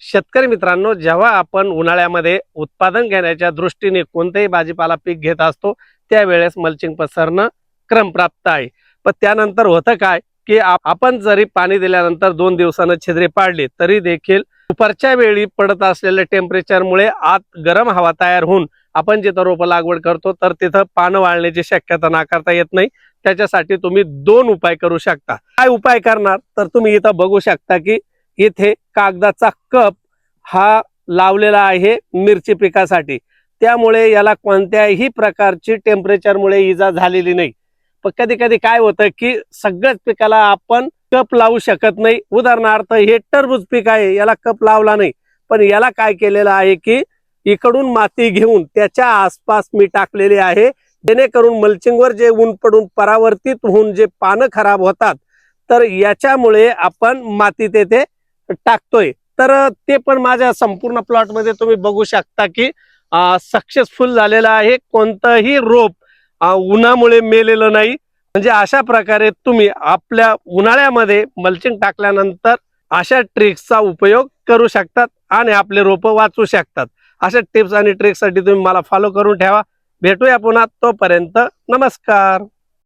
शेतकरी मित्रांनो, जेव्हा आपण उन्हाळ्यामध्ये उत्पादन घेण्याच्या दृष्टीने कोणतेही भाजीपाला पीक घेत असतो त्यावेळेस मल्चिंग पसरणं क्रमप्राप्त आहे. पण त्यानंतर होतं काय की आपण जरी पाणी दिल्यानंतर 2 दिवसांनी छिद्रे पाडले तरी देखील दुपारच्या वेळी पडत असलेल्या टेम्परेचरमुळे आत गरम हवा तयार होऊन आपण जिथं रोपं लागवड करतो तर तिथं पानं वाळण्याची शक्यता नाकारता येत नाही. त्याच्यासाठी तुम्ही 2 उपाय करू शकता. काय उपाय करणार तर तुम्ही इथं बघू शकता की इथे कागदाचा कप हा लावलेला आहे मिरची पिकासाठी. त्यामुळे याला कोणत्याही प्रकारची टेम्परेचरमुळे इजा झालेली नाही. पण कधी कधी काय होतं की सगळ्याच पिकाला आपण कप लावू शकत नाही. उदाहरणार्थ हे टरबूज पीक आहे, याला कप लावला नाही, पण याला काय केलेलं आहे की इकडून माती घेऊन त्याच्या आसपास मी टाकलेली आहे, जेणेकरून मल्चिंगवर जे ऊन पडून परावर्तित होऊन जे पानं खराब होतात तर याच्यामुळे आपण माती तेथे टाकतोय. तर ते पण माझ्या संपूर्ण प्लॉट मध्ये तुम्ही बघू शकता की सक्सेसफुल झालेला आहे. कोणतंही रोप उन्हामुळे मेलेलं नाही. म्हणजे अशा प्रकारे तुम्ही आपल्या उन्हाळ्यामध्ये मल्चिंग टाकल्यानंतर अशा ट्रिक्सचा उपयोग करू शकतात आणि आपले रोप वाचू शकतात. अशा टिप्स आणि ट्रिक्ससाठी तुम्ही मला फॉलो करून ठेवा. भेटूया पुन्हा, तोपर्यंत नमस्कार.